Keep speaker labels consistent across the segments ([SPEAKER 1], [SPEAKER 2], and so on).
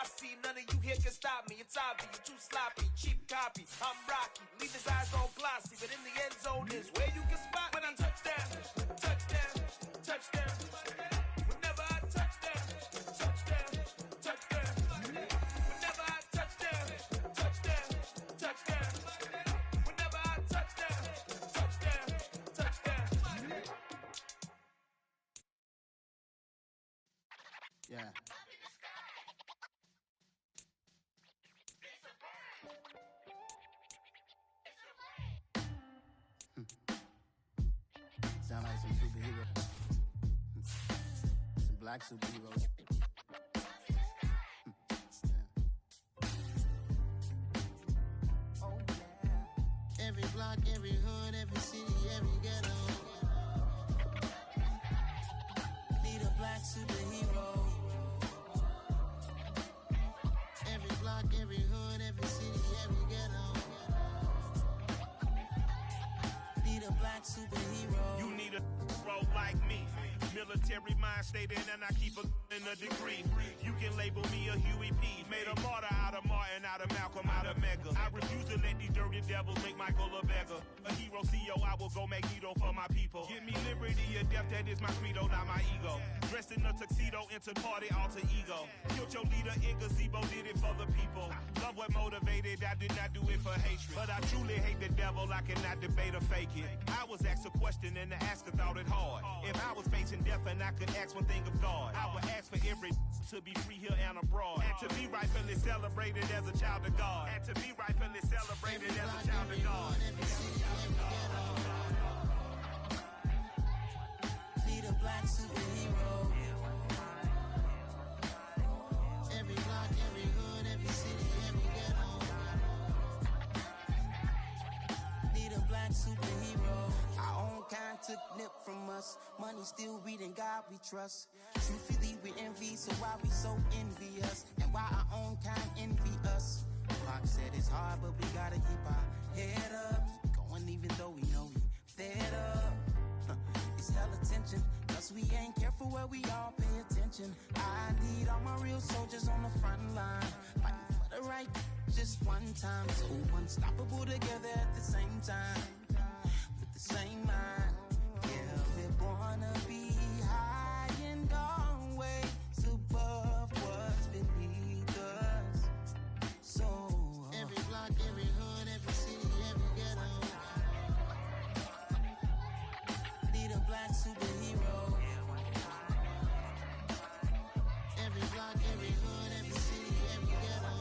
[SPEAKER 1] I see none of you here can stop me. It's obvious, you too sloppy, cheap copy. I'm Rocky, leave his eyes all glossy, but in the end zone is where you can spot when I touch down, touchdown, touchdown. Whenever I touch down, touchdown, touchdown. Whenever I touch down, touchdown, touchdown. Whenever I touch down, touchdown, touchdown.
[SPEAKER 2] Yeah. Sound like some superheroes. Some black superheroes. Oh, yeah. Every block, every hood, every city, every ghetto. Need a black superhero. Every block, every hood, every city, every ghetto. Need a black superhero.
[SPEAKER 3] You need a role like me. Military mind state and I keep in a degree. You can label me a Huey P. Made a martyr out of Martin, out of Malcolm, out of Mega. I refuse to let these dirty devils make Michael a beggar. A hero CEO, I will go Magneto for my people. Give me liberty or death, that is my credo, not my ego. Dressed in a tuxedo, into party, alter ego. Killed your leader in gazebo, did it for the people. Love what motivated, I did not do it for hatred. But I truly hate the devil, I cannot debate or fake it. I was asked a question and the asker thought it hard. If I was facing death and I could ask one thing of God, I would ask for every to be free here and abroad, and to be rightfully celebrated as a child of God, and to be rightfully celebrated as a child of God.
[SPEAKER 2] Need a black superhero. Every block, every hood, every city, every ghetto. Need a black superhero. Our own kind took nip from us. Money still reading, God we trust. Truthfully we envy, so why we so envious? And why our own kind envy us? Pac said it's hard, but we gotta keep our head up. Going even though we know we fed up. It's hella tension, cause we ain't careful where we all pay attention. I need all my real soldiers on the front line, fighting for the right just one time. So unstoppable together at the same time, with the same mind. Yeah, we're gonna be high and always above what's beneath us. So every block, every hood, every city, every ghetto. Need a black superhero. Every block, every hood, every city, every ghetto.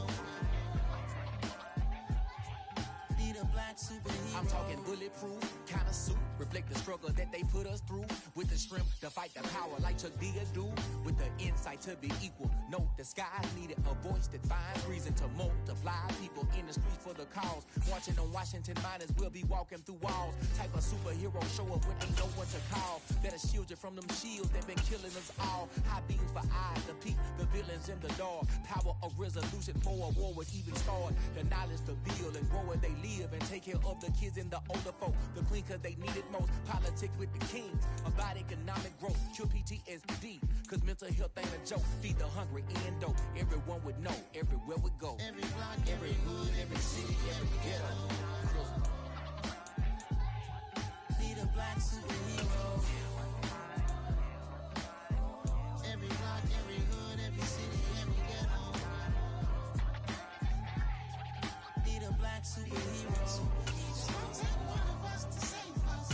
[SPEAKER 2] Need a black superhero.
[SPEAKER 4] I'm talking bulletproof kind of suit, reflect the struggle that they put us through, with the strength to fight the power like Chuck D do, with the insight to be equal. Note the skies needed a voice that finds reason to multiply people in the streets for the cause. Marching on Washington miners, we'll be walking through walls. Type of superhero show up when ain't no one to call. Better shield you from them shields that been killing us all. High beams for eyes to peep the villains in the dark. Power of resolution for a war would even start. The knowledge to build and grow where they live and take care of the kids and the older folk. The clean cause they need it most. Politics with the kings about economic growth. Cure PTSD cause mental health ain't a joke. Feed the hungry and dope. Everyone would know everywhere we go.
[SPEAKER 2] Every block, every hood, every city, every ghetto. Need a black superhero. Every block, every hood, every city, every ghetto. Need a black superhero. It's gonna take one of us to save us.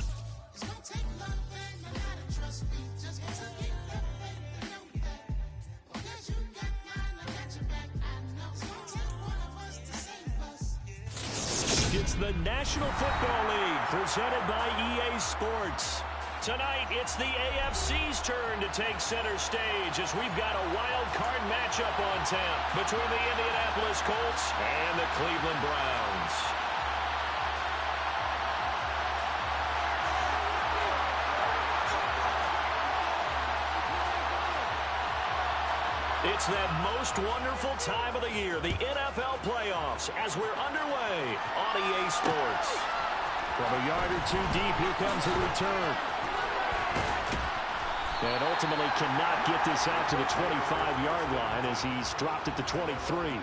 [SPEAKER 2] It's gonna take love and a lot of trust. We just gotta get that faith and know that. Because you got mine, I got your back. I know it's gonna take one of us to save us.
[SPEAKER 5] It's the National Football League presented by EA Sports. Tonight, it's the AFC's turn to take center stage as we've got a wild card matchup on tap between the Indianapolis Colts and the Cleveland Browns. It's that most wonderful time of the year, the NFL playoffs, as we're underway on EA Sports. From a yard or two deep, here comes a return. And ultimately cannot get this out to the 25-yard line as he's dropped at the 23.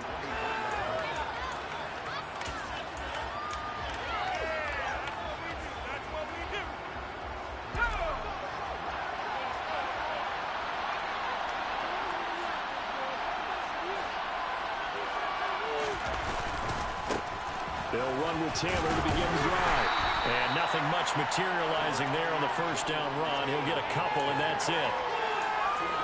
[SPEAKER 5] They'll run with Taylor to begin the drive. And nothing much materializing there on the first down run. He'll get a couple, and that's it.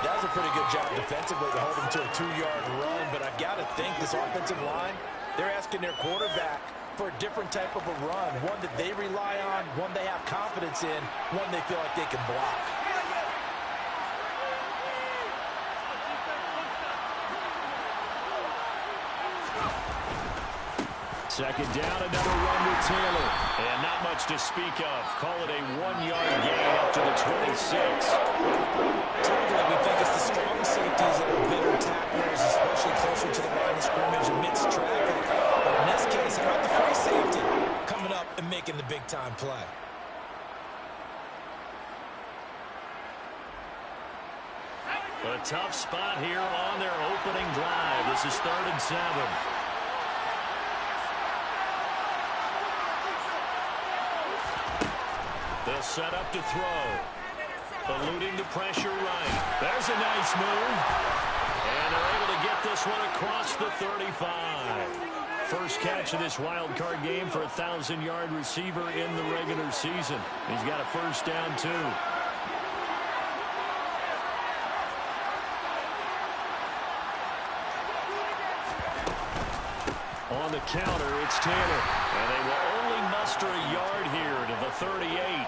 [SPEAKER 6] That was a pretty good job defensively to hold him to a 2-yard run, but I've got to think this offensive line, they're asking their quarterback for a different type of a run, one that they rely on, one they have confidence in, one they feel like they can block.
[SPEAKER 5] Second down, another run with Taylor. And not much to speak of. Call it a 1-yard gain up to the 26.
[SPEAKER 6] Typically, we think it's the strong safeties that are better tacklers, especially closer to the line of scrimmage amidst traffic. But in this case, how about the free safety coming up and making the big-time play?
[SPEAKER 5] A tough spot here on their opening drive. This is 3rd and 7. They'll set up to throw. Eluding the pressure right. There's a nice move. And they're able to get this one across the 35. First catch of this wild card game for a 1,000-yard receiver in the regular season. He's got a first down, too. On the counter, it's Taylor. And they will only muster a yard here to the 38.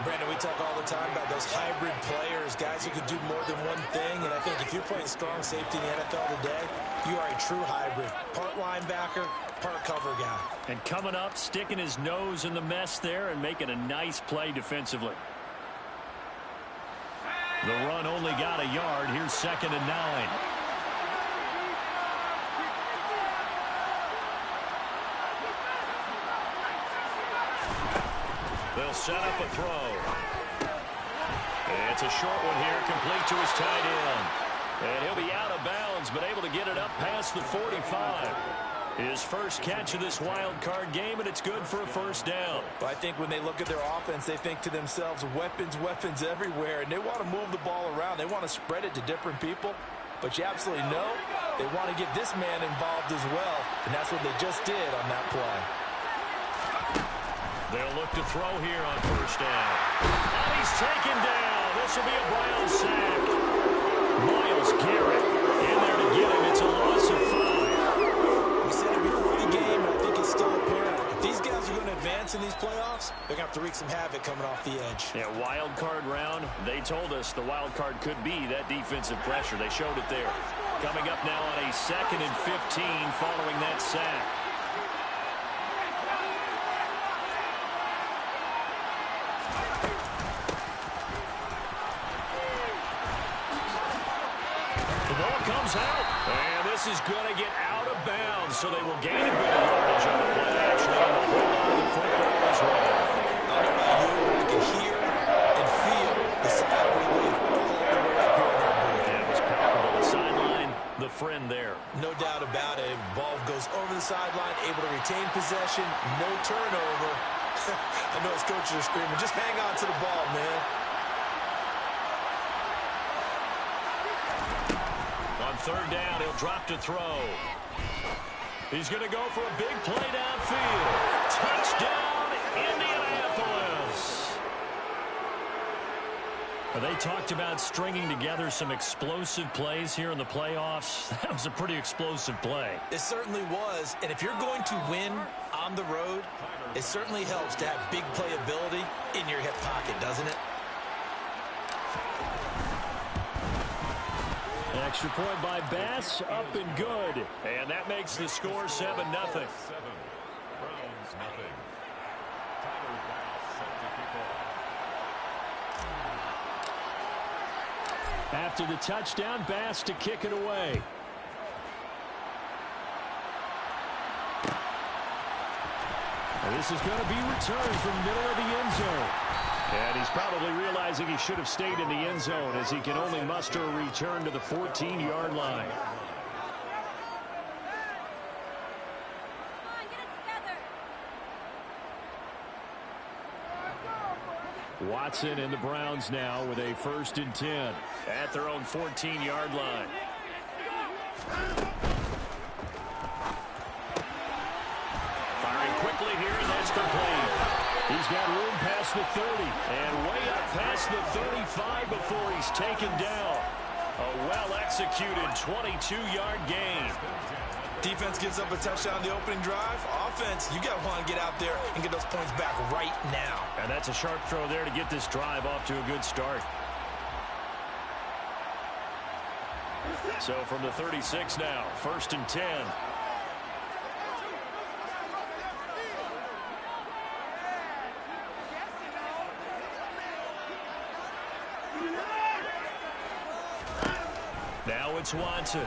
[SPEAKER 6] Brandon, we talk all the time about those hybrid players, guys who can do more than one thing. And I think if you're playing strong safety in the NFL today, you are a true hybrid. Part linebacker, part cover guy.
[SPEAKER 5] And coming up, sticking his nose in the mess there and making a nice play defensively. The run only got a yard. Here's 2nd and 9. They'll set up a throw. It's a short one here, complete to his tight end. And he'll be out of bounds, but able to get it up past the 45. His first catch of this wild card game, and it's good for a first down.
[SPEAKER 6] But I think when they look at their offense, they think to themselves, weapons, weapons everywhere, and they want to move the ball around. They want to spread it to different people. But you absolutely know they want to get this man involved as well, and that's what they just did on that play.
[SPEAKER 5] They'll look to throw here on first down. And he's taken down. This will be a Brown sack. Myles Garrett in there to get him. It's a loss of 5.
[SPEAKER 6] We said it before the game, and I think it's still apparent. If these guys are going to advance in these playoffs, they're going to have to wreak some havoc coming off the edge.
[SPEAKER 5] Yeah, wild card round. They told us the wild card could be that defensive pressure. They showed it there. Coming up now on a 2nd and 15 following that sack. Comes out, and this is going to get out of bounds, so they will gain a bit of yardage on the play action. And the whole lot of the football is wrong.
[SPEAKER 6] I don't know about you, but I can hear and feel the sigh of relief all the way up here in our booth.
[SPEAKER 5] Yeah, it was palpable. The sideline, the friend there.
[SPEAKER 6] No doubt about it. Ball goes over the sideline, able to retain possession, no turnover. I know his coaches are screaming, just hang on to the ball, man.
[SPEAKER 5] On 3rd down, he'll drop to throw. He's going to go for a big play downfield. Touchdown, Indianapolis. They talked about stringing together some explosive plays here in the playoffs. That was a pretty explosive play.
[SPEAKER 6] It certainly was. And if you're going to win on the road, it certainly helps to have big playability in your hip pocket, doesn't it?
[SPEAKER 5] Extra point by Bass, up and good. And that makes the score 7-0. After the touchdown, Bass to kick it away. And this is going to be returned from middle of the end zone. And he's probably realizing he should have stayed in the end zone as he can only muster a return to the 14-yard line. Watson and the Browns now with a 1st and 10 at their own 14-yard line. Firing quickly here, and that's complete. He's got room past the 30 and way up past the 35 before he's taken down. A well-executed 22-yard gain.
[SPEAKER 6] Defense gives up a touchdown the opening drive. Offense, you got to want to get out there and get those points back right now.
[SPEAKER 5] And that's a sharp throw there to get this drive off to a good start. So from the 36 now, 1st and 10. Now it's Watson.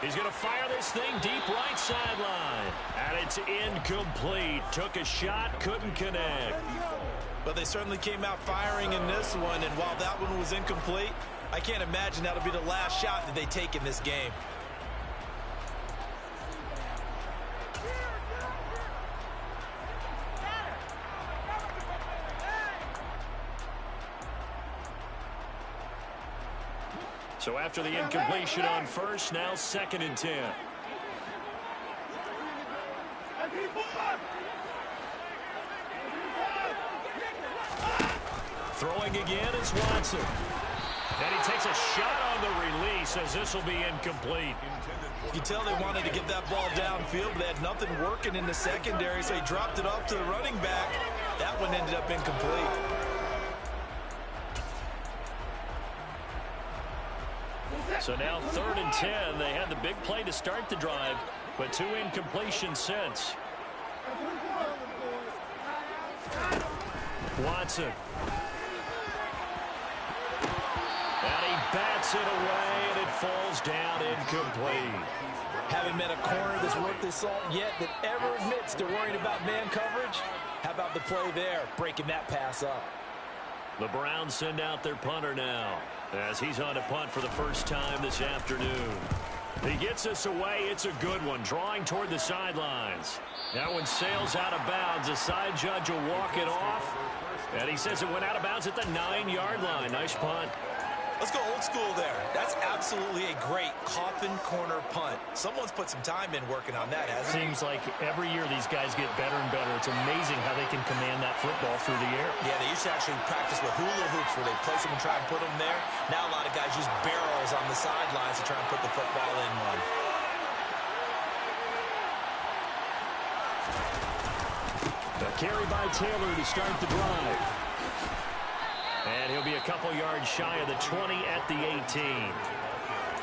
[SPEAKER 5] He's going to fire this thing deep right sideline. And it's incomplete. Took a shot, couldn't connect.
[SPEAKER 6] But they certainly came out firing in this one, and while that one was incomplete, I can't imagine that'll be the last shot that they take in this game.
[SPEAKER 5] So after the incompletion on 1st, now 2nd and 10. Throwing again is Watson. And he takes a shot on the release as this will be incomplete.
[SPEAKER 6] You can tell they wanted to get that ball downfield, but they had nothing working in the secondary, so he dropped it off to the running back. That one ended up incomplete.
[SPEAKER 5] So now 3rd and 10. They had the big play to start the drive, but 2 incompletions since. Watson. And he bats it away, and it falls down incomplete.
[SPEAKER 6] Haven't met a corner that's worth his salt yet that ever admits to worrying about man coverage. How about the play there, breaking that pass up?
[SPEAKER 5] The Browns send out their punter now, as he's on a punt for the first time this afternoon. He gets us away. It's a good one, drawing toward the sidelines. That one sails out of bounds. The side judge will walk it off, and he says it went out of bounds at the 9-yard line. Nice punt.
[SPEAKER 6] Let's go old school there. That's absolutely a great coffin corner punt. Someone's put some time in working on that, hasn't it?
[SPEAKER 5] Seems like every year these guys get better and better. It's amazing how they can command that football through the air.
[SPEAKER 6] Yeah, they used to actually practice with hula hoops where they place them and try and put them there. Now a lot of guys use barrels on the sidelines to try and put the football in one.
[SPEAKER 5] A carry by Taylor to start the drive. And he'll be a couple yards shy of the 20 at the 18.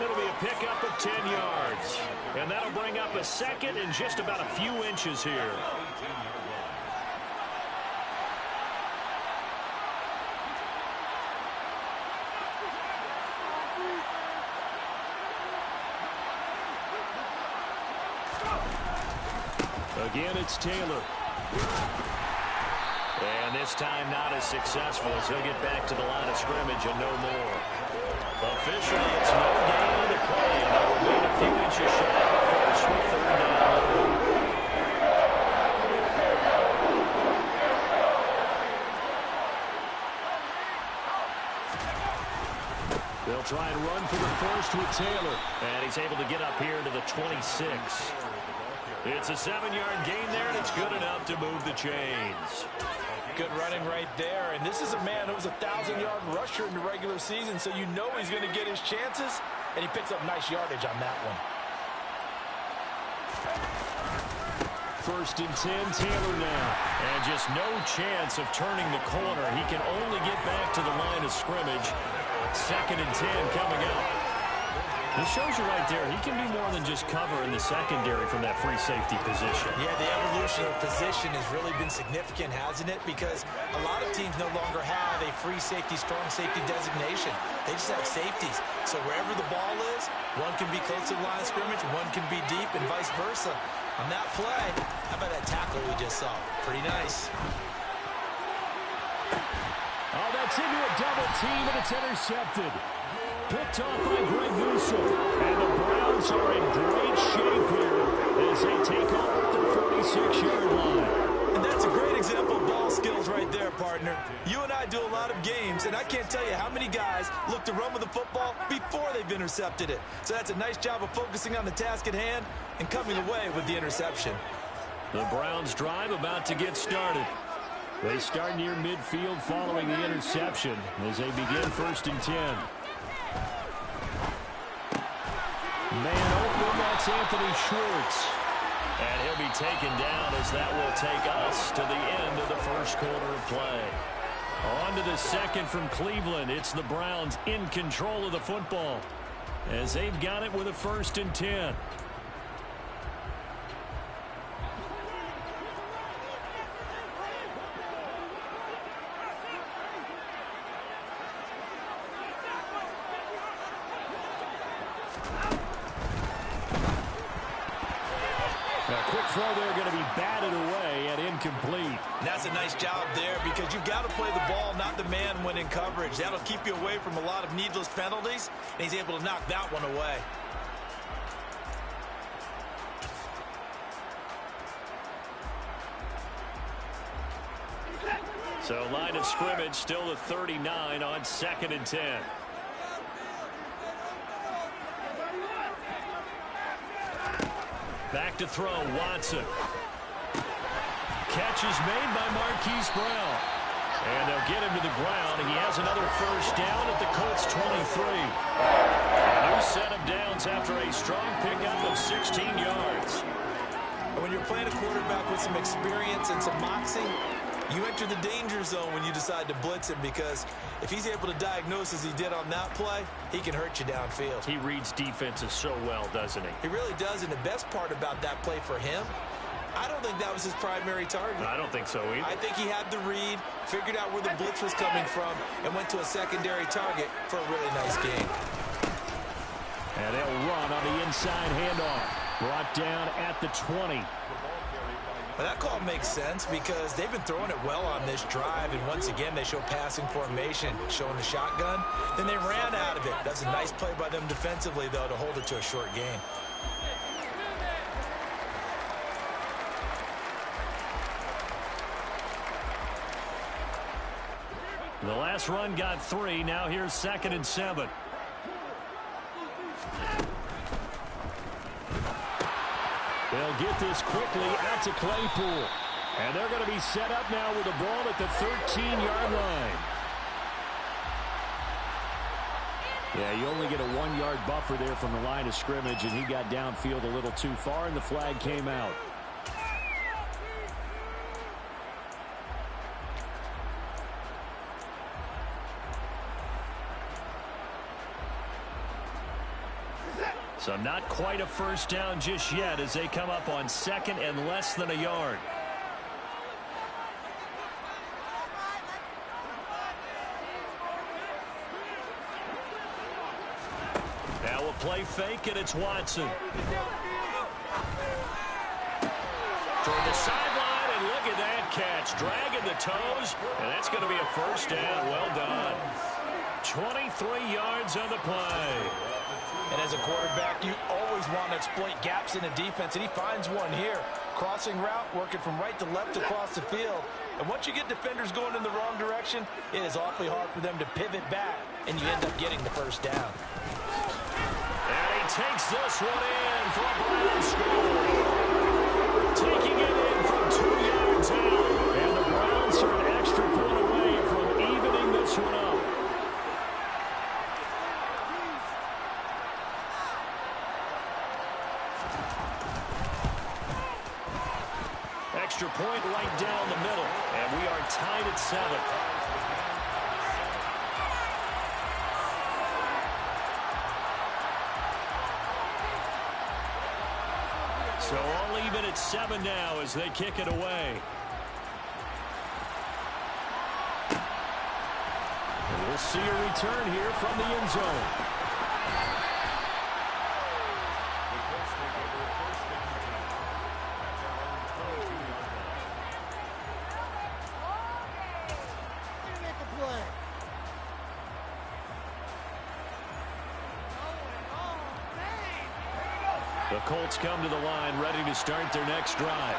[SPEAKER 5] It'll be a pickup of 10 yards. And that'll bring up a 2nd and just about a few inches here. Again, it's Taylor. And this time not as successful as he'll get back to the line of scrimmage and no more. Officially, it's no gain on the play, and they'll remain a few inches shy of first with 3rd down. They'll try and run for the first with Taylor, and he's able to get up here to the 26. It's a 7-yard gain there, and it's good enough to move the chains.
[SPEAKER 6] Good running right there, and this is a man who was a 1,000-yard rusher in the regular season, so you know he's going to get his chances, and he picks up nice yardage on that one.
[SPEAKER 5] 1st and 10, Taylor now. And just no chance of turning the corner. He can only get back to the line of scrimmage. 2nd and 10 coming up. This shows you right there, he can do more than just cover in the secondary from that free safety position.
[SPEAKER 6] Yeah, the evolution of position has really been significant, hasn't it? Because a lot of teams no longer have a free safety, strong safety designation. They just have safeties. So wherever the ball is, one can be close to the line of scrimmage, one can be deep, and vice versa. On that play, how about that tackle we just saw? Pretty nice.
[SPEAKER 5] Oh, that's into a double team, and it's intercepted. Picked off by Greg Newsome. And the Browns are in great shape here as they take over at the 46-yard line.
[SPEAKER 6] And that's a great example of ball skills right there, partner. You and I do a lot of games, and I can't tell you how many guys look to run with the football before they've intercepted it. So that's a nice job of focusing on the task at hand and coming away with the interception.
[SPEAKER 5] The Browns drive about to get started. They start near midfield following the interception as they begin 1st and 10. Man open, that's Anthony Schwartz. And he'll be taken down as that will take us to the end of the first quarter of play. On to the second from Cleveland. It's the Browns in control of the football as they've got it with a 1st and 10. Throw there going to be batted away and incomplete.
[SPEAKER 6] And that's a nice job there because you've got to play the ball, not the man when in coverage. That'll keep you away from a lot of needless penalties, and he's able to knock that one away.
[SPEAKER 5] So line of scrimmage still at 39 on 2nd and 10. Back to throw, Watson. Catch is made by Marquise Brown. And they'll get him to the ground. He has another 1st down at the Colts 23. A new set of downs after a strong pickup of 16 yards.
[SPEAKER 6] And when you're playing a quarterback with some experience and some moxie, you enter the danger zone when you decide to blitz him because if he's able to diagnose as he did on that play, he can hurt you downfield.
[SPEAKER 5] He reads defenses so well, doesn't he?
[SPEAKER 6] He really does, and the best part about that play for him, I don't think that was his primary target.
[SPEAKER 5] I don't think so either.
[SPEAKER 6] I think he had the read, figured out where the blitz was coming from, and went to a secondary target for a really nice game.
[SPEAKER 5] And they'll run on the inside handoff. Brought down at the 20.
[SPEAKER 6] Well, that call makes sense because they've been throwing it well on this drive, and once again they show passing formation, showing the shotgun. Then they ran out of it. That's a nice play by them defensively, though, to hold it to a short gain.
[SPEAKER 5] The last run got 3. Now here's 2nd and 7. They'll get this quickly out to Claypool. And they're going to be set up now with the ball at the 13-yard line. Yeah, you only get a 1-yard buffer there from the line of scrimmage, and he got downfield a little too far, and the flag came out. So not quite a 1st down just yet as they come up on 2nd and less than a yard. Now we'll play fake, and it's Watson. Toward the sideline, and look at that catch. Dragging the toes, and that's going to be a 1st down. Well done. 23 yards on the play.
[SPEAKER 6] And as a quarterback, you always want to exploit gaps in the defense, and he finds one here. Crossing route, working from right to left across the field. And once you get defenders going in the wrong direction, it is awfully hard for them to pivot back, and you end up getting the 1st down.
[SPEAKER 5] And he takes this one in for a Brown score. Taking it in from 2 yards out. And the Browns are an extra point away from evening this one up. Extra point right down the middle, and we are tied at 7. So all even at 7 now as they kick it away. And we'll see a return here from the end zone. The Colts come to the line ready to start their next drive.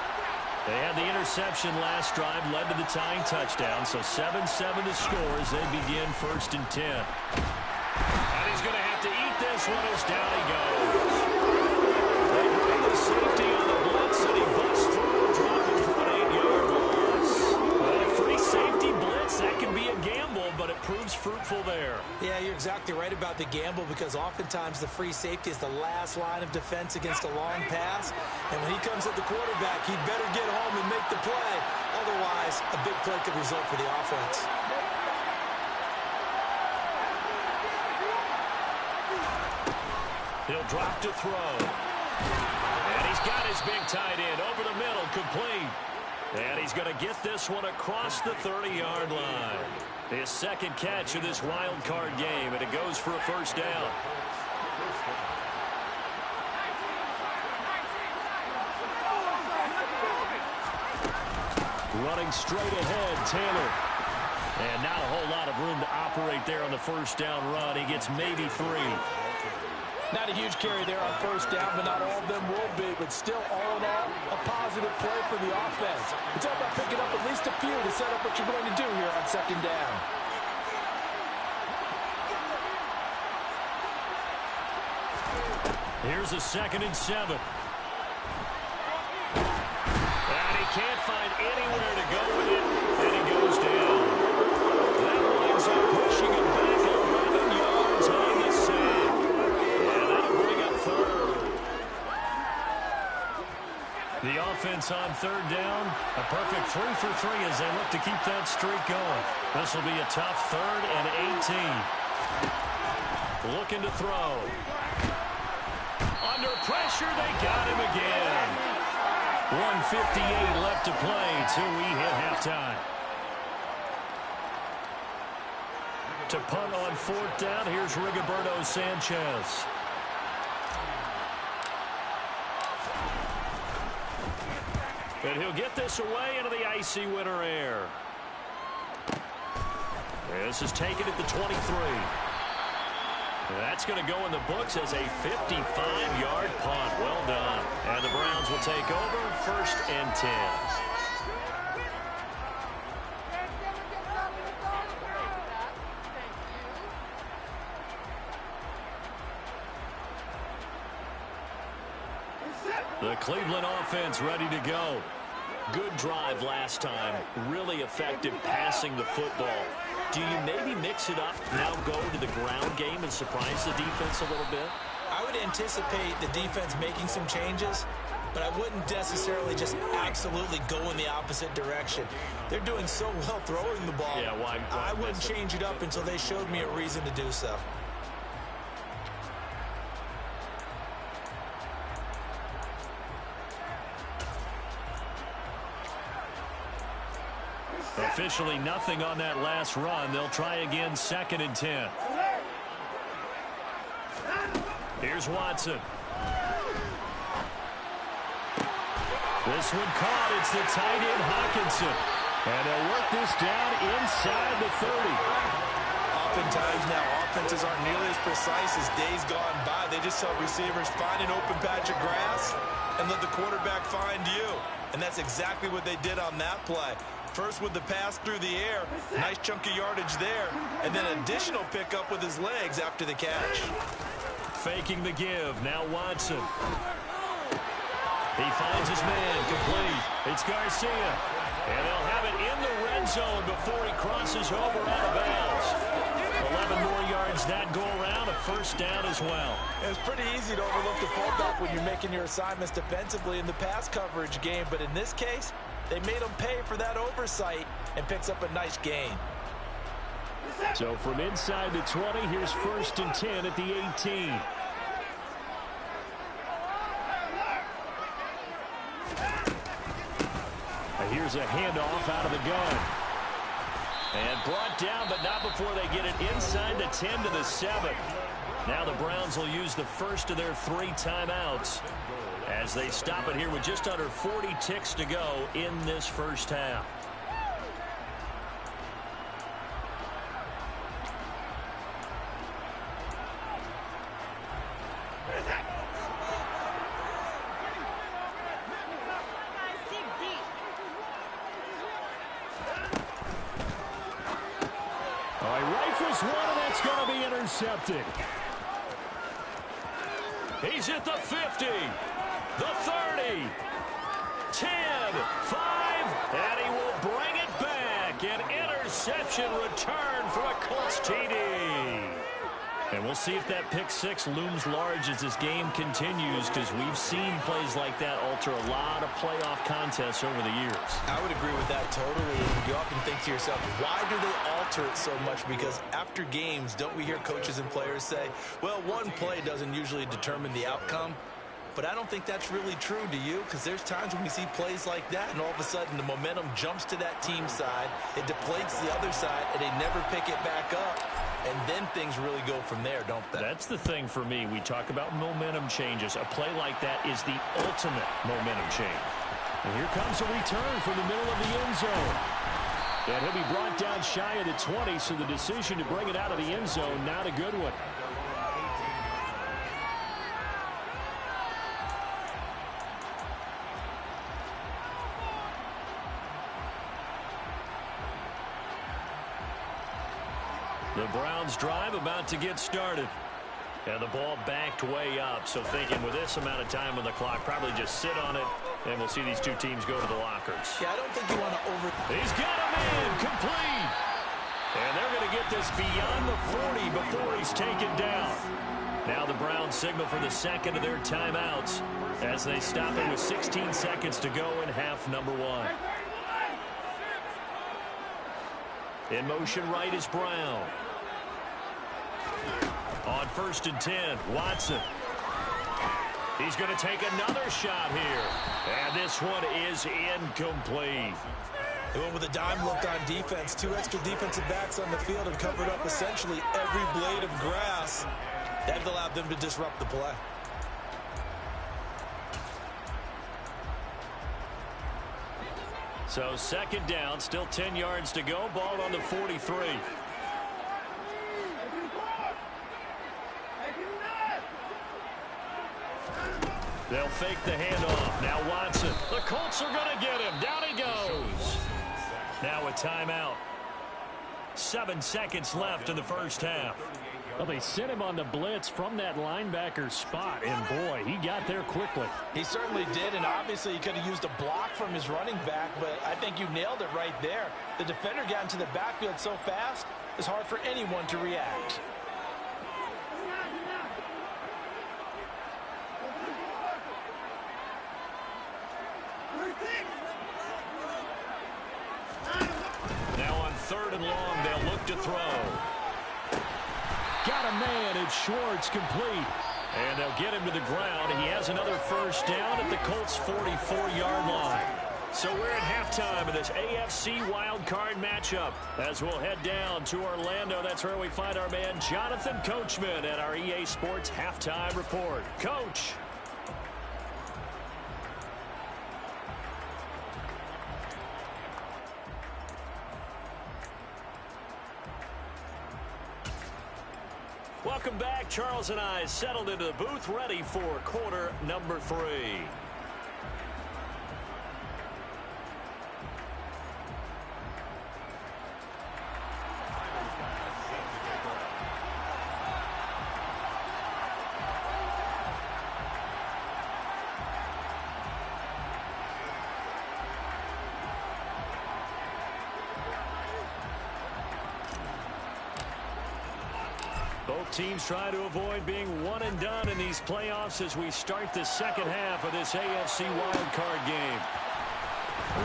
[SPEAKER 5] They had the interception last drive, led to the tying touchdown, so 7-7 to score as they begin 1st and 10. And he's going to have to eat this one as down he goes. They bring the safety on the blitz, and he busts through, dropping for an 8-yard loss. Well, a free safety blitz, that can be a gamble, but it proves fruitful there.
[SPEAKER 6] Yeah, you're exactly right about the gamble because oftentimes the free safety is the last line of defense against a long pass. And when he comes at the quarterback, he'd better get home and make the play. Otherwise, a big play could result for the offense.
[SPEAKER 5] He'll drop to throw. And he's got his big tight end over the middle, complete. And he's going to get this one across the 30-yard line. His second catch of this wild card game, and it goes for a 1st down. Running straight ahead, Taylor. And not a whole lot of room to operate there on the 1st down run. He gets maybe 3.
[SPEAKER 6] Not a huge carry there on 1st down, but not all of them will be. But still, all in all, a positive play for the offense. It's all about picking up at least a few to set up what you're going to do here on 2nd down.
[SPEAKER 5] Here's a 2nd and 7. And he can't find anywhere to go with it, and he goes down. That winds up pushing him back 11 yards on the sack. And that'll bring up 3rd. The offense on 3rd down, a perfect 3 for 3 as they look to keep that streak going. This will be a tough 3rd and 18. Looking to throw. Under pressure, they got him again. 1:58 left to play till we hit halftime. To punt on 4th down, here's Rigoberto Sanchez. And he'll get this away into the icy winter air. This is taken at the 23. That's going to go in the books as a 55-yard punt. Well done. And the Browns will take over 1st and 10. The Cleveland offense ready to go. Good drive last time. Really effective passing the football. Do you maybe mix it up, now go to the ground game and surprise the defense a little bit?
[SPEAKER 6] I would anticipate the defense making some changes, but I wouldn't necessarily just absolutely go in the opposite direction. They're doing so well throwing the ball.
[SPEAKER 5] Yeah, why
[SPEAKER 6] I wouldn't change it up until they showed me a reason to do so.
[SPEAKER 5] Officially nothing on that last run. They'll try again 2nd and 10. Here's Watson. This one caught. It's the tight end Hawkinson. And they'll work this down inside the 30.
[SPEAKER 6] Oftentimes now, offenses aren't nearly as precise as days gone by. They just saw receivers find an open patch of grass and let the quarterback find you. And that's exactly what they did on that play. First with the pass through the air, nice chunk of yardage there, and then additional pickup with his legs after the catch.
[SPEAKER 5] Faking the give, now Watson. He finds his man, complete. It's Garcia. And they'll have it in the red zone before he crosses over out of bounds. 11 more yards that go around, a 1st down as well.
[SPEAKER 6] It's pretty easy to overlook the fullback when you're making your assignments defensively in the pass coverage game, but in this case, they made him pay for that oversight and picks up a nice gain.
[SPEAKER 5] So from inside the 20, here's 1st and 10 at the 18. Here's a handoff out of the gun. And brought down, but not before they get it inside the 10 to the 7. Now the Browns will use the first of their 3 timeouts as they stop it here with just under 40 ticks to go in this 1st half. It's going to be intercepted. He's at the 50, the 30, 10, 5, and he will bring it back. An interception return for a Colts TD. And we'll see if that pick six looms large as this game continues, because we've seen plays like that alter a lot of playoff contests over the years.
[SPEAKER 6] I would agree with that totally. You often think to yourself, why do they alter it so much? Because after games, don't we hear coaches and players say, well, one play doesn't usually determine the outcome? But I don't think that's really true, do you? Because there's times when we see plays like that, and all of a sudden the momentum jumps to that team side, it deflates the other side, and they never pick it back up. And then things really go from there, don't they?
[SPEAKER 5] That's the thing for me. We talk about momentum changes. A play like that is the ultimate momentum change. And here comes a return from the middle of the end zone. And he'll be brought down shy of the 20, so the decision to bring it out of the end zone, not a good one. The Browns drive about to get started. And the ball backed way up. So thinking with this amount of time on the clock, probably just sit on it, and we'll see these two teams go to the lockers.
[SPEAKER 6] Yeah, I don't think you want to
[SPEAKER 5] He's got him in, complete. And they're going to get this beyond the 40 before he's taken down. Now the Browns signal for the second of their timeouts as they stop it with 16 seconds to go in half number one. In motion right is Brown. On 1st and 10, Watson. He's going to take another shot here. And this one is incomplete.
[SPEAKER 6] They went with a dime look on defense. Two extra defensive backs on the field and covered up essentially every blade of grass. That allowed them to disrupt the play.
[SPEAKER 5] So second down, still 10 yards to go. Ball on the 43. They'll fake the handoff. Now Watson. The Colts are going to get him. Down he goes. Now a timeout. 7 seconds left in the first half. Well, they sent him on the blitz from that linebacker spot, and boy, he got there quickly.
[SPEAKER 6] He certainly did, and obviously he could have used a block from his running back, but I think you nailed it right there. The defender got into the backfield so fast, it's hard for anyone to react.
[SPEAKER 5] Now on 3rd and long, they'll look to throw. Got a man, it's Schwartz, complete. And they'll get him to the ground. He has another first down at the Colts' 44-yard line. So we're at halftime of this AFC wildcard matchup. As we'll head down to Orlando, that's where we find our man Jonathan Coachman at our EA Sports Halftime Report. Coach. Welcome back. Charles and I settled into the booth, ready for quarter number 3. Both teams try to avoid being one and done in these playoffs as we start the second half of this AFC wildcard game.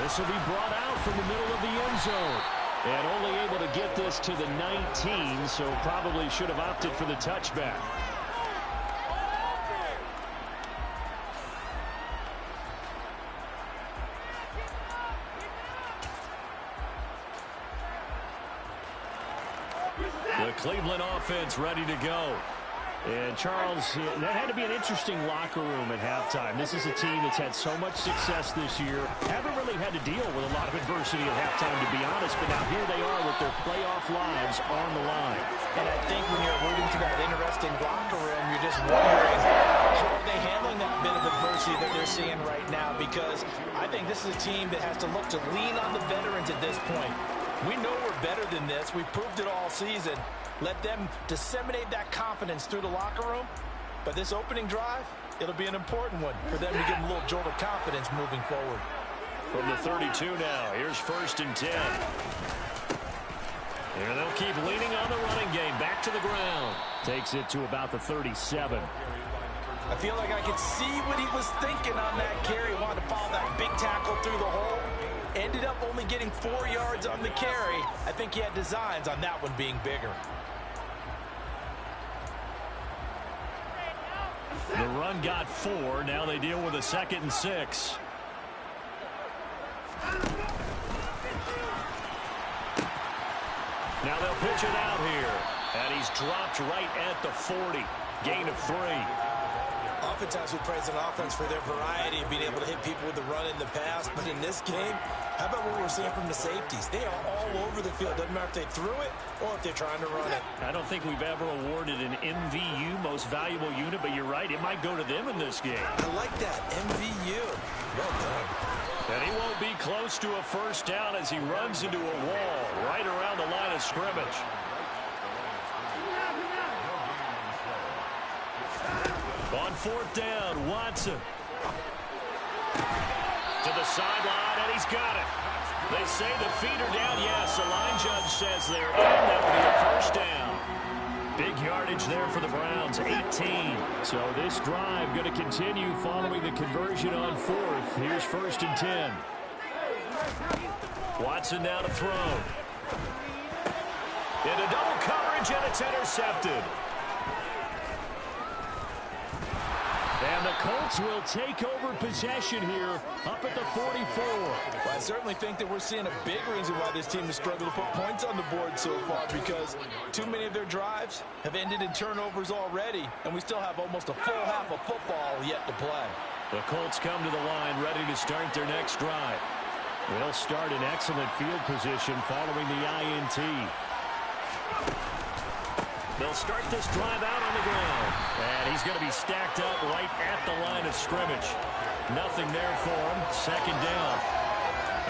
[SPEAKER 5] This will be brought out from the middle of the end zone. And only able to get this to the 19, so probably should have opted for the touchback. The Cleveland offense ready to go. And Charles, that had to be an interesting locker room at halftime. This is a team that's had so much success this year. Haven't really had to deal with a lot of adversity at halftime, to be honest. But now here they are with their playoff lives on the line.
[SPEAKER 6] And I think when you're alluding to that interesting locker room, you're just wondering, how are they handling that bit of adversity that they're seeing right now? Because I think this is a team that has to look to lean on the veterans at this point. We know we're better than this. We've proved it all season. Let them disseminate that confidence through the locker room. But this opening drive, it'll be an important one for them to give them a little jolt of confidence moving forward.
[SPEAKER 5] From the 32 now, here's 1st and 10. And they'll keep leaning on the running game. Back to the ground. Takes it to about the 37.
[SPEAKER 6] I feel like I could see what he was thinking on that carry. Wanted to follow that big tackle through the hole. Ended up only getting 4 yards on the carry. I think he had designs on that one being bigger.
[SPEAKER 5] The run got 4. Now they deal with a 2nd and 6. Now they'll pitch it out here. And he's dropped right at the 40. Gain of 3.
[SPEAKER 6] Oftentimes we praise an offense for their variety of being able to hit people with the run in the past. But in this game, how about what we're seeing from the safeties? They are all over the field. Doesn't matter if they threw it or if they're trying to run it.
[SPEAKER 5] I don't think we've ever awarded an MVU, most valuable unit, but you're right. It might go to them in this game.
[SPEAKER 6] I like that. MVU. Well done.
[SPEAKER 5] And he won't be close to a 1st down as he runs into a wall right around the line of scrimmage. On 4th down, Watson. To the sideline, and he's got it. They say the feet are down. Yes, the line judge says they're in. That will be a 1st down. Big yardage there for the Browns, 18. So this drive going to continue following the conversion on 4th. Here's 1st and 10. Watson now to throw. Into double coverage, and it's intercepted. And the Colts will take over possession here up at the 44.
[SPEAKER 6] Well, I certainly think that we're seeing a big reason why this team has struggled to put points on the board so far, because too many of their drives have ended in turnovers already, and we still have almost a full half of football yet to play.
[SPEAKER 5] The Colts come to the line ready to start their next drive. They'll start in excellent field position following the INT. They'll start this drive out on the ground. And he's going to be stacked up right at the line of scrimmage. Nothing there for him. 2nd down.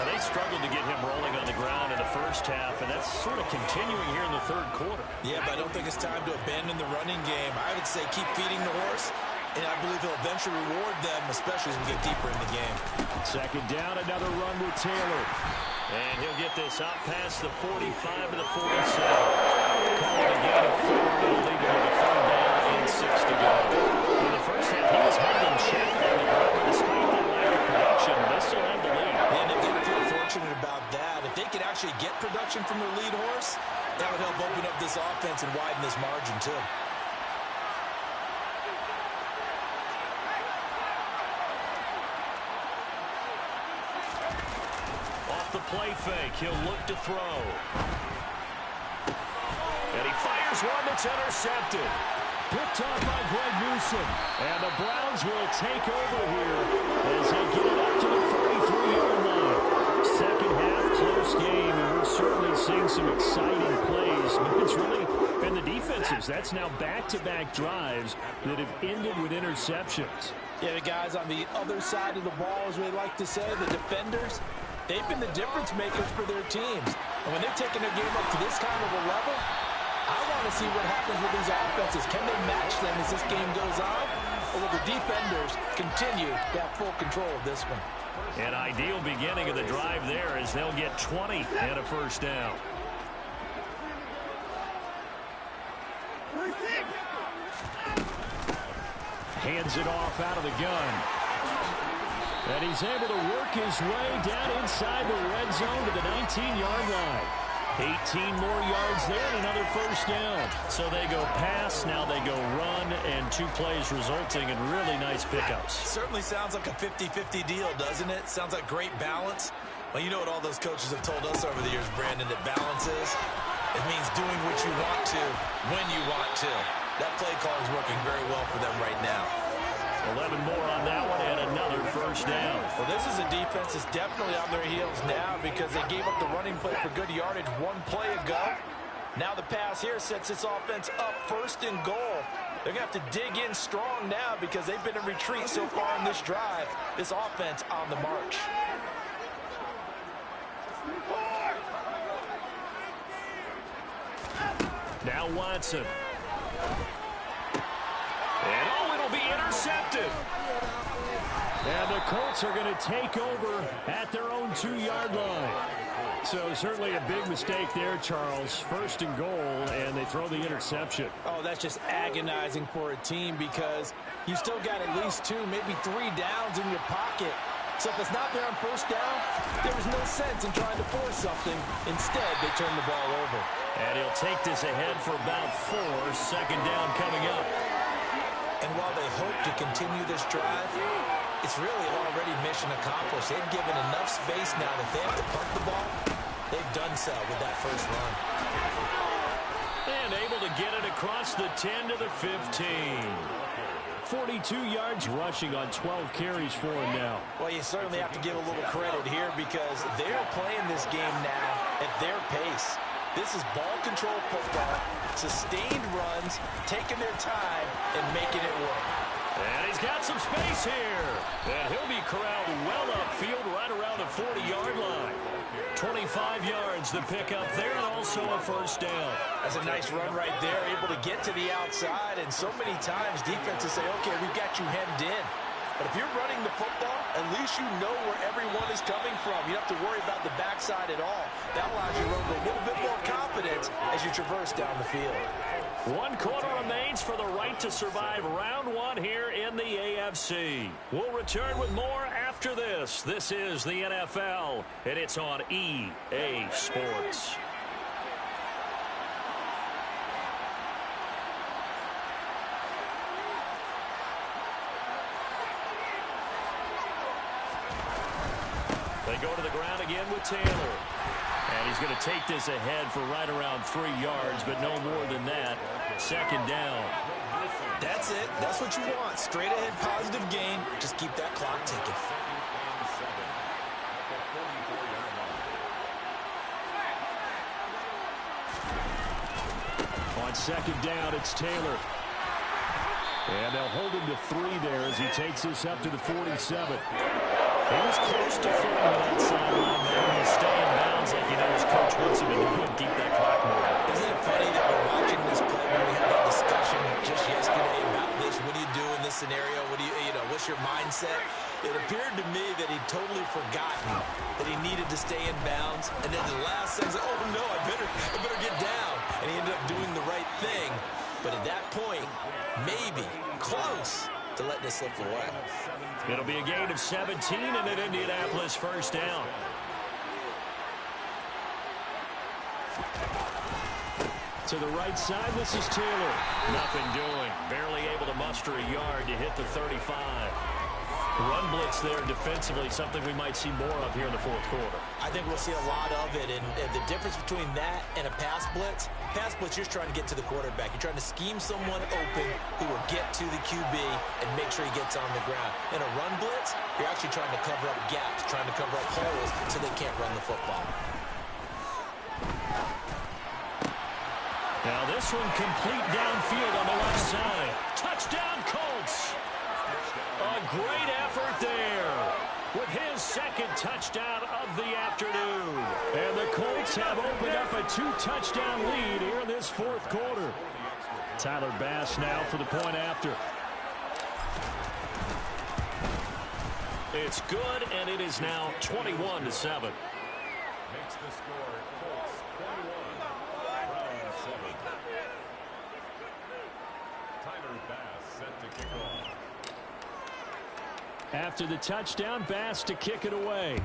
[SPEAKER 5] Now, they struggled to get him rolling on the ground in the 1st half, and that's sort of continuing here in the 3rd quarter.
[SPEAKER 6] Yeah, but I don't think it's time to abandon the running game. I would say keep feeding the horse, and I believe he'll eventually reward them, especially as we get deeper in the game.
[SPEAKER 5] 2nd down, another run with Taylor. And he'll get this up past the 45 to the 47. Call it a gain of 4. It'll leave him with a 3rd down and 6 to go. In the 1st half, he was held in check on the ground despite that lack of production. They still have the lead.
[SPEAKER 6] And if they feel fortunate about that, if they could actually get production from their lead horse, that would help open up this offense and widen this margin too.
[SPEAKER 5] The play fake. He'll look to throw. And he fires one that's intercepted. Picked off by Greg Newsom. And the Browns will take over here as they get it up to the 43-yard line. 2nd half, close game, and we're certainly seeing some exciting plays. But it's really been the defenses. That's now back-to-back drives that have ended with interceptions.
[SPEAKER 6] Yeah, the guys on the other side of the ball, as we like to say, the defenders, they've been the difference makers for their teams. And when they're taking their game up to this kind of a level, I want to see what happens with these offenses. Can they match them as this game goes on? Or will the defenders continue to have full control of this one?
[SPEAKER 5] An ideal beginning of the drive there as they'll get 20 and a 1st down. Hands it off out of the gun. And he's able to work his way down inside the red zone to the 19-yard line. 18 more yards there and another 1st down. So they go pass, now they go run, and 2 plays resulting in really nice pickups.
[SPEAKER 6] Certainly sounds like a 50-50 deal, doesn't it? Sounds like great balance. Well, you know what all those coaches have told us over the years, Brandon, that balance is? It means doing what you want to, when you want to. That play call is working very well for them right now.
[SPEAKER 5] 11 more on that one and another 1st down.
[SPEAKER 6] Well, this is a defense that's definitely on their heels now because they gave up the running play for good yardage 1 play ago. Now the pass here sets this offense up 1st and goal. They're going to have to dig in strong now because they've been in retreat so far in this drive. This offense on the march.
[SPEAKER 5] Now Watson. And it'll be intercepted. And the Colts are going to take over at their own 2-yard line. So certainly a big mistake there, Charles. First and goal, and they throw the interception.
[SPEAKER 6] Oh, that's just agonizing for a team because you still got at least 2, maybe 3 downs in your pocket. So if it's not there on first down, there was no sense in trying to force something. Instead, they turn the ball over.
[SPEAKER 5] And he'll take this ahead for about 4. Second down coming up.
[SPEAKER 6] And while they hope to continue this drive, it's really already mission accomplished. They've given enough space now that they have to punt the ball. They've done so with that first run.
[SPEAKER 5] And able to get it across the 10 to the 15. 42 yards rushing on 12 carries for him now.
[SPEAKER 6] Well, you certainly have to give a little credit here because they're playing this game now at their pace. This is ball control football, sustained runs, taking their time, and making it work.
[SPEAKER 5] And he's got some space here. And he'll be corralled well upfield right around the 40-yard line. 25 yards the pickup there, and also a first down.
[SPEAKER 6] That's a nice run right there, able to get to the outside. And so many times defenses say, okay, we've got you hemmed in. But if you're running the football, at least you know where everyone is coming from. You don't have to worry about the backside at all. That allows you to run with a little bit more confidence as you traverse down the field.
[SPEAKER 5] 1 quarter remains for the right to survive round 1 here in the AFC. We'll return with more after this. This is the NFL, and it's on EA Sports. They go to the ground again with Taylor. And he's going to take this ahead for right around 3 yards, but no more than that. Second down.
[SPEAKER 6] That's it. That's what you want. Straight ahead positive gain. Just keep that clock ticking.
[SPEAKER 5] On second down, it's Taylor. And they'll hold him to 3 there as he takes this up to the 47. He was close to throwing on that sideline there. He'll stay in bounds like you know his coach wants him to do and keep that clock moving.
[SPEAKER 6] Isn't it funny that we're watching this play when we had that discussion just yesterday about this? What do you do in this scenario? What do you know, what's your mindset? It appeared to me that he'd totally forgotten that he needed to stay in bounds. And then the last thing, oh no, I better get down. And he ended up doing the right thing. But at that point, maybe close to letting it slip away.
[SPEAKER 5] It'll be a gain of 17 and an Indianapolis first down. To the right side, this is Taylor. Nothing doing. Barely able to muster a yard to hit the 35. Run blitz there defensively, something we might see more of here in the fourth quarter.
[SPEAKER 6] I think we'll see a lot of it, and the difference between that and a pass blitz, you're just trying to get to the quarterback. You're trying to scheme someone open who will get to the QB and make sure he gets on the ground. In a run blitz, you're actually trying to cover up gaps, trying to cover up holes so they can't run the football.
[SPEAKER 5] Now this one complete downfield on the left side. Touchdown Colts! A great effort there with his second touchdown of the afternoon. And the Colts have opened up a 2-touchdown lead here in this fourth quarter. Tyler Bass now for the point after. It's good, and it is now 21-7.
[SPEAKER 7] Makes the score Colts 21, Browns 7. Tyler Bass set to kick off.
[SPEAKER 5] After the touchdown, Bass to kick it away.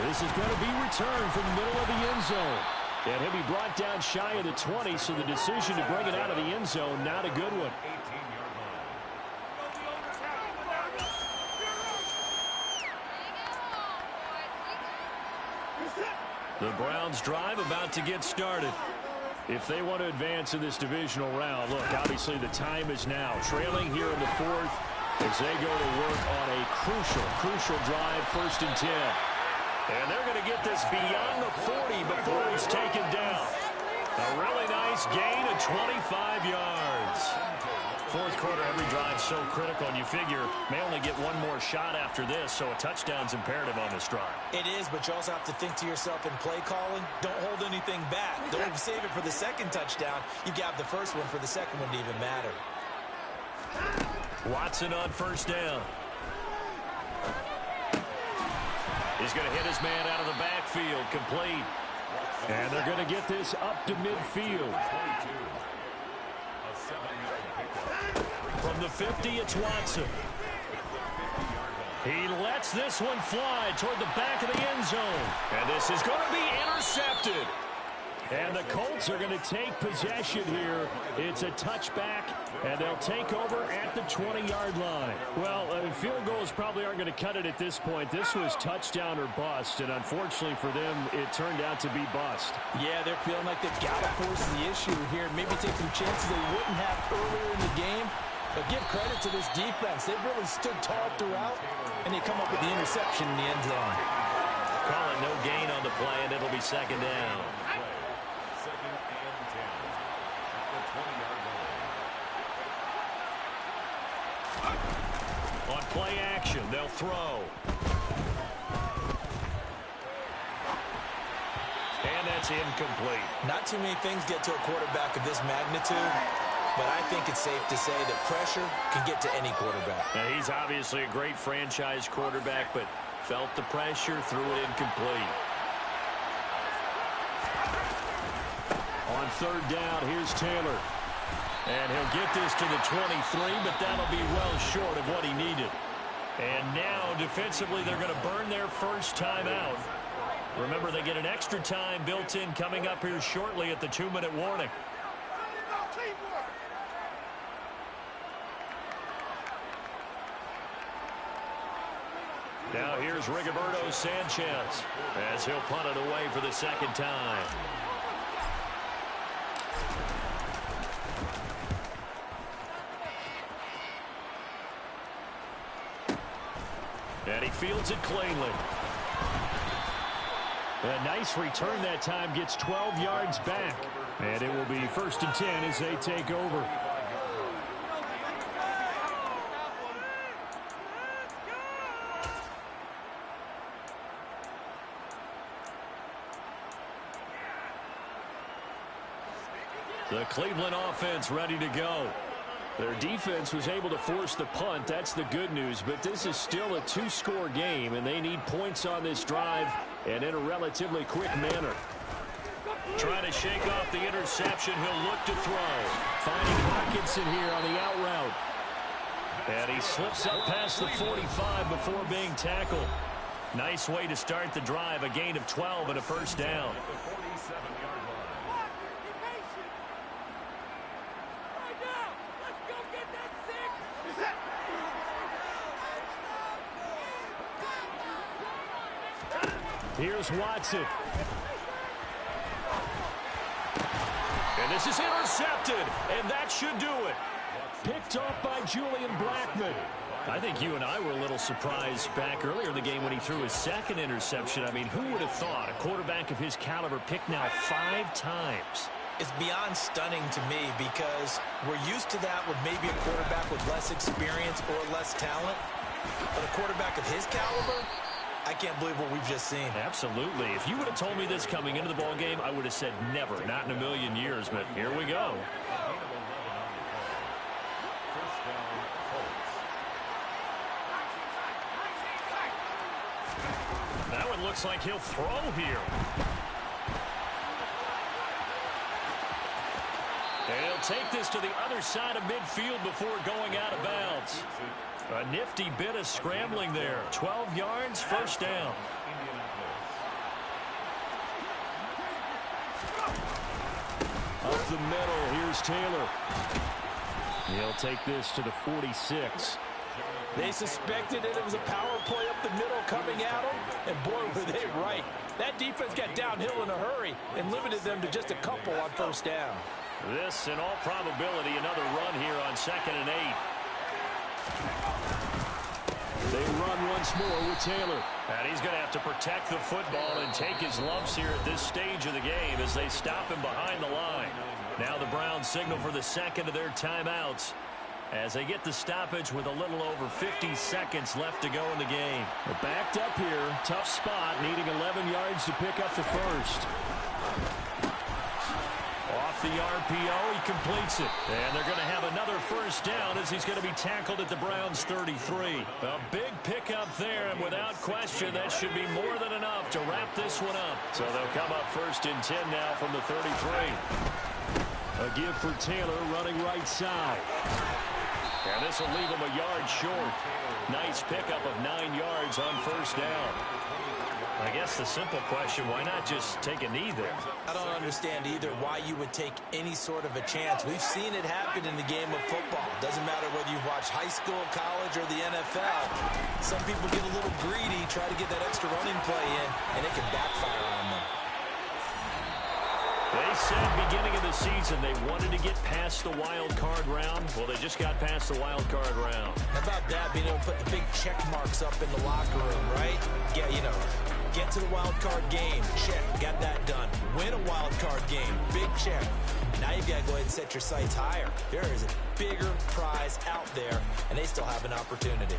[SPEAKER 5] This is going to be returned from the middle of the end zone. And he'll be brought down shy of the 20, so the decision to bring it out of the end zone, not a good one.
[SPEAKER 7] 18-yard line.
[SPEAKER 5] The Browns drive about to get started. If they want to advance in this divisional round, look, obviously the time is now. Trailing here in the fourth as they go to work on a crucial drive, 1st and 10. And they're going to get this beyond the 40 before he's taken down. A really nice gain of 25 yards. Fourth quarter, every drive so critical, and you figure may only get one more shot after this, so a touchdown's imperative on this drive.
[SPEAKER 6] It is, but you also have to think to yourself in play calling, don't hold anything back. Don't save it for the second touchdown. You got the first one for the second one to even matter.
[SPEAKER 5] Watson on first down. He's going to hit his man out of the backfield, complete. And they're going to get this up to midfield. From the 50, it's Watson. He lets this one fly toward the back of the end zone. And this is going to be intercepted. And the Colts are going to take possession here. It's a touchback, and they'll take over at the 20-yard line. Well, field goals probably aren't going to cut it at this point. This was touchdown or bust, and unfortunately for them, it turned out to be bust.
[SPEAKER 6] Yeah, they're feeling like they've got to force the issue here. Maybe take some chances they wouldn't have earlier in the game. But give credit to this defense. They've really stood tall throughout, and they come up with the interception in the end zone.
[SPEAKER 5] Call it no gain on the play, and it'll be second down.
[SPEAKER 7] Second and 10 at the 20-yard line.
[SPEAKER 5] On play action, they'll throw. And that's incomplete.
[SPEAKER 6] Not too many things get to a quarterback of this magnitude, but I think it's safe to say that pressure can get to any quarterback.
[SPEAKER 5] Now, he's obviously a great franchise quarterback, but felt the pressure, threw it incomplete. On third down, here's Taylor. And he'll get this to the 23, but that'll be well short of what he needed. And now, defensively, they're going to burn their first timeout. Remember, they get an extra time built in coming up here shortly at the 2-minute warning. Now here's Rigoberto Sanchez as he'll punt it away for the second time. And he fields it cleanly. A nice return that time, gets 12 yards back. And it will be 1st and 10 as they take over. The Cleveland offense ready to go. Their defense was able to force the punt. That's the good news. But this is still a 2-score game, and they need points on this drive and in a relatively quick manner. Trying to shake off the interception. He'll look to throw. Finding Hawkinson here on the out route. And he slips up past the 45 before being tackled. Nice way to start the drive. A gain of 12 and a first down. Here's Watson. And this is intercepted, and that should do it. Picked off by Julian Blackmon. I think you and I were a little surprised back earlier in the game when he threw his second interception. I mean, who would have thought a quarterback of his caliber picked now 5 times?
[SPEAKER 6] It's beyond stunning to me because we're used to that with maybe a quarterback with less experience or less talent. But a quarterback of his caliber, I can't believe what we've just seen.
[SPEAKER 5] Absolutely. If you would have told me this coming into the ball game, I would have said never, not in a million years. But here we go. Now it looks like he'll throw here. And he'll take this to the other side of midfield before going out of bounds. A nifty bit of scrambling there. 12 yards, first down. Up the middle, here's Taylor. He'll take this to the 46.
[SPEAKER 6] They suspected it was a power play up the middle coming at them, and boy, were they right. That defense got downhill in a hurry and limited them to just a couple on first down.
[SPEAKER 5] This, in all probability, another run here on 2nd and 8. They run once more with Taylor. And he's going to have to protect the football and take his lumps here at this stage of the game as they stop him behind the line. Now the Browns signal for the second of their timeouts. as they get the stoppage with a little over 50 seconds left to go in the game.
[SPEAKER 8] Backed up here. Tough spot, needing 11 yards to pick up the first.
[SPEAKER 5] Off the RPO, he completes it. And they're going to have another first down as he's going to be tackled at the Browns' 33. A big pickup there, and without question, that should be more than enough to wrap this one up. So they'll come up first and 10 now from the 33.
[SPEAKER 8] A give for Taylor running right side.
[SPEAKER 5] And this will leave him a yard short. Nice pickup of 9 yards on first down. I guess the simple question, why not just take a knee there?
[SPEAKER 6] I don't understand either why you would take any sort of a chance. We've seen it happen in the game of football. Doesn't matter whether you watch high school, college, or the NFL. Some people get a little greedy, try to get that extra running play in, and it can backfire on them.
[SPEAKER 5] They said beginning of the season they wanted to get past the wild card round. Well, they just got past the wild card round.
[SPEAKER 6] How about that, being able to put the big check marks up in the locker room, right? Get to the wild card game. Check. Got that done. Win a wild card game. Big check. Now you've got to go ahead and set your sights higher. There is a bigger prize out there, and they still have an opportunity.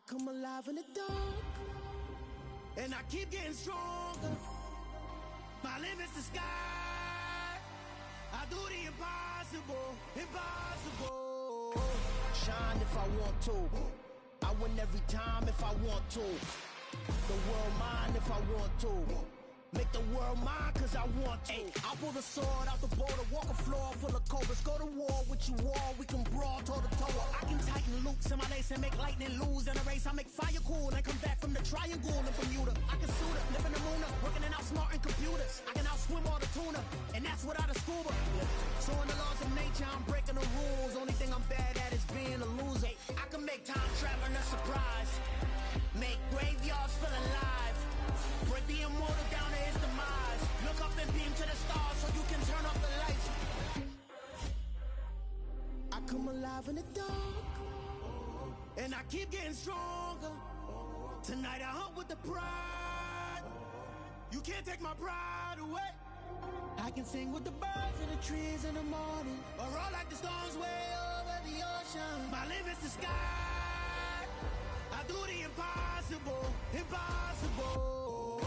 [SPEAKER 2] Come alive in the dark, and I keep getting stronger. My limit's the sky. I do the impossible, impossible. Shine if I want to. I win every time if I want to. The world mine if I want to. Make the world mine cause I want to. I pull the sword out the border, walk a floor full of cobras. Go to war with you all, we can brawl toe to toe. I can tighten loops in my lace and make lightning lose in a race. I make fire cool and come back from the triangle in Bermuda. I can suit it, live in the moon, working and outsmarting computers. I can outswim all the tuna, and that's without a scuba. So in the laws of nature, I'm breaking the rules. Only thing I'm bad at is being a loser. I can make time traveling a surprise, make graveyards feel alive, break the immortal down to his demise. Look up and beam to the stars so you can turn off the lights. I come alive in the dark, and I keep getting stronger. Tonight I hunt with the pride. You can't take my pride away. I can sing with the birds and the trees in the morning, or roll like the storms way over the ocean. My limit's the sky. I do the impossible, impossible.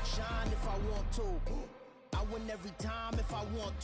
[SPEAKER 2] Shine if I want to. I win every time if I want to.